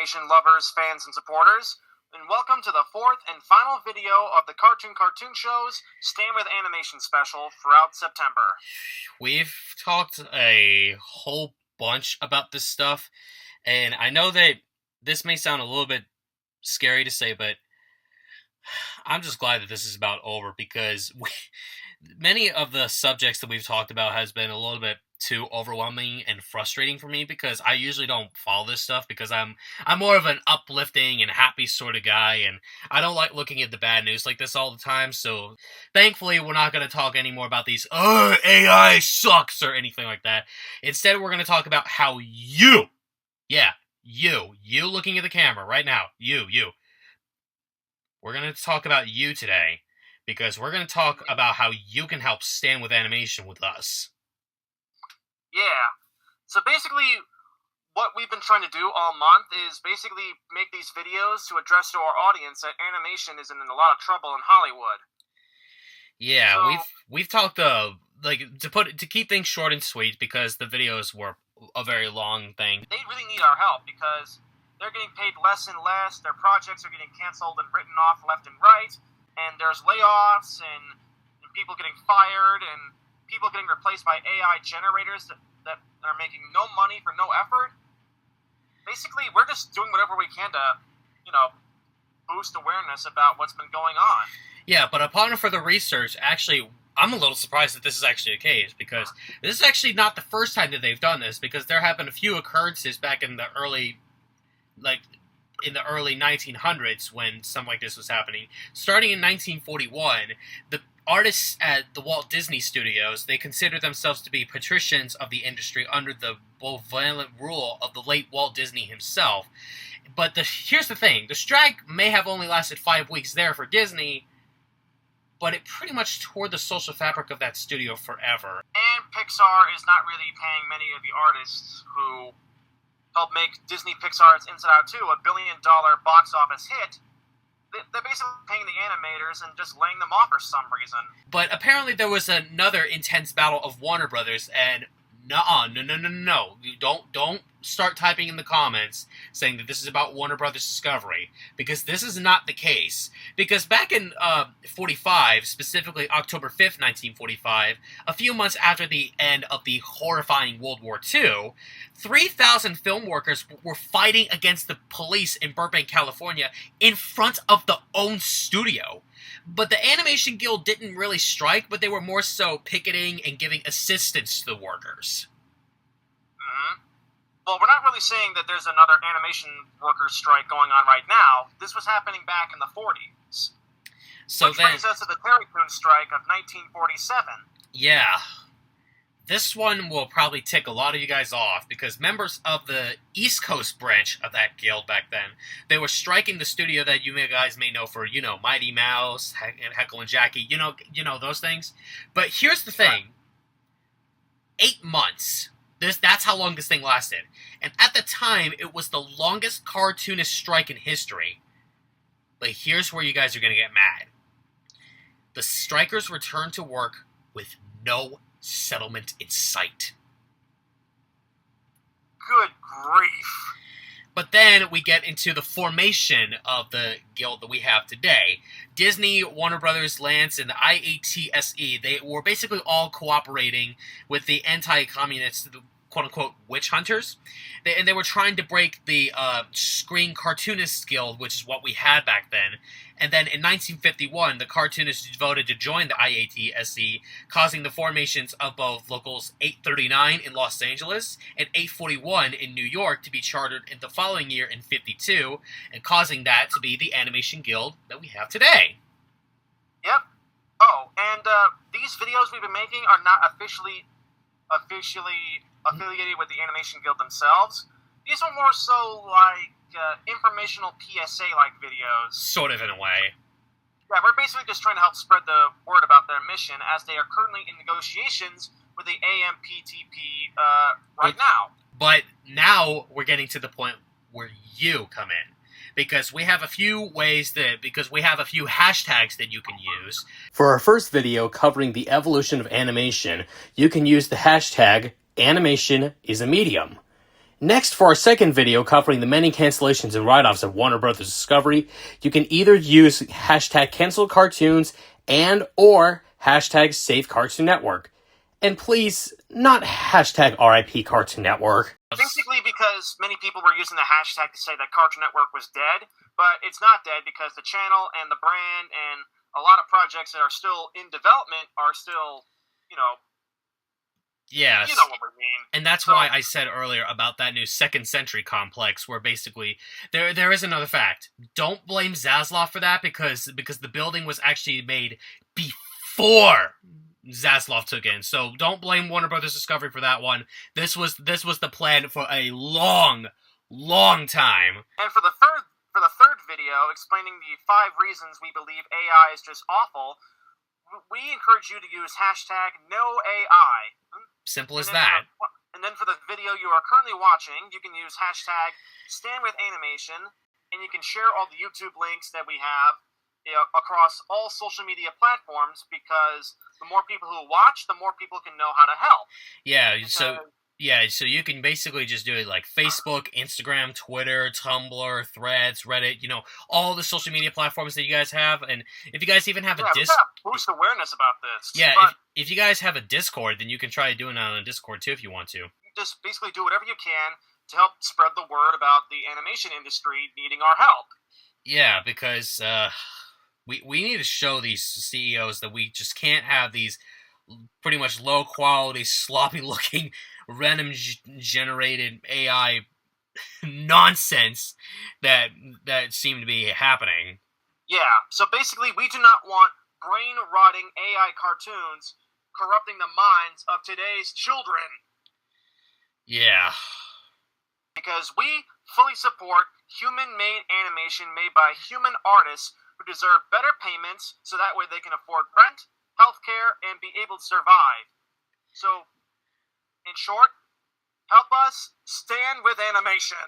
animation lovers, fans, and supporters, and welcome to the fourth and final video of the Cartoon Shows Stand With Animation special throughout September. We've talked a whole bunch about this stuff, and I know that this may sound a little bit scary to say, but I'm just glad that this is about over, because many of the subjects that we've talked about has been a little bit too overwhelming and frustrating for me, because I usually don't follow this stuff, because I'm more of an uplifting and happy sort of guy, and I don't like looking at the bad news like this all the time. So thankfully we're not going to talk anymore about these AI sucks or anything like that. Instead, we're going to talk about how you looking at the camera right now, we're going to talk about you today, because we're going to talk about how you can help Stand With Animation with us. Yeah. So basically, what we've been trying to do all month is basically make these videos to address to our audience that animation is in a lot of trouble in Hollywood. Yeah, so, we've talked to keep things short and sweet, because the videos were a very long thing. They really need our help, because they're getting paid less and less, their projects are getting canceled and written off left and right, and there's layoffs and people getting fired and people getting replaced by AI generators that are making no money for no effort. Basically, we're just doing whatever we can to, boost awareness about what's been going on. Yeah, but upon further research, actually, I'm a little surprised that this is actually the case, because this is actually not the first time that they've done this, because there have been a few occurrences back in the early 1900s when something like this was happening. Starting in 1941, the artists at the Walt Disney Studios, they considered themselves to be patricians of the industry under the benevolent rule of the late Walt Disney himself. But here's the thing, the strike may have only lasted 5 weeks there for Disney, but it pretty much tore the social fabric of that studio forever. And Pixar is not really paying many of the artists who helped make Disney Pixar's Inside Out 2 $1 billion box office hit. They're basically paying the animators and just laying them off for some reason. But apparently there was another intense battle of Warner Brothers, and no. You don't start typing in the comments saying that this is about Warner Brothers Discovery, because this is not the case. Because back in 45, specifically October 5th, 1945, a few months after the end of the horrifying World War II, 3,000 film workers were fighting against the police in Burbank, California, in front of the own studio. But the Animation Guild didn't really strike, but they were more so picketing and giving assistance to the workers. Mm-hmm. Well, we're not really saying that there's another animation workers' strike going on right now. This was happening back in the 40s. Which brings us to the Terry Coon strike of 1947. Yeah. This one will probably tick a lot of you guys off, because members of the East Coast branch of that guild back then, they were striking the studio that you guys may know for, Mighty Mouse and Heckle and Jackie, those things. But here's the thing. 8 months. That's how long this thing lasted. And at the time, it was the longest cartoonist strike in history. But here's where you guys are going to get mad. The strikers returned to work with no settlement in sight. Good grief. But then we get into the formation of the guild that we have today. Disney, Warner Brothers, Lance, and the IATSE, they were basically all cooperating with the anti-communist, quote-unquote, witch hunters. They were trying to break the Screen Cartoonists Guild, which is what we had back then. And then in 1951, the cartoonists voted to join the IATSE, causing the formations of both Locals 839 in Los Angeles and 841 in New York to be chartered in the following year in 52, and causing that to be the Animation Guild that we have today. Yep. Oh, and these videos we've been making are not officially affiliated with the Animation Guild themselves. These are more so like informational PSA-like videos. Sort of, in a way. Yeah, we're basically just trying to help spread the word about their mission, as they are currently in negotiations with the AMPTP right now. But now we're getting to the point where you come in. Because we have a few hashtags that you can use. For our first video covering the evolution of animation, you can use the hashtag #AnimationIsAMedium. Next, for our second video covering the many cancellations and write-offs of Warner Bros. Discovery, you can either use hashtag cancel cartoons and or hashtag save Cartoon Network. And please, not hashtag RIP Cartoon Network. Basically because many people were using the hashtag to say that Cartoon Network was dead, but it's not dead because the channel and the brand and a lot of projects that are still in development are still, Yes. You know what we mean. And that's why I said earlier about that new Second Century complex, where basically there is another fact. Don't blame Zaslav for that because the building was actually made before Zaslav took in. So don't blame Warner Brothers Discovery for that one. This was the plan for a long time. And for the third video explaining the 5 reasons we believe AI is just awful, we encourage you to use hashtag #NoAI. Simple as that. And then for the video you are currently watching, you can use hashtag #StandWithAnimation, and you can share all the YouTube links that we have across all social media platforms, because the more people who watch, the more people can know how to help. So you can basically just do it like Facebook, Instagram, Twitter, Tumblr, Threads, Reddit, all the social media platforms that you guys have. And if you guys even have a Discord, boost awareness about this. Yeah, if you guys have a Discord, then you can try doing that on Discord too if you want to. Just basically do whatever you can to help spread the word about the animation industry needing our help. Yeah, because we need to show these CEOs that we just can't have these pretty much low-quality, sloppy-looking, random-generated AI nonsense that seem to be happening. Yeah, so basically we do not want brain-rotting AI cartoons corrupting the minds of today's children. Yeah. Because we fully support human-made animation made by human artists who deserve better payments so that way they can afford rent, healthcare, and be able to survive. So, in short, help us stand with animation.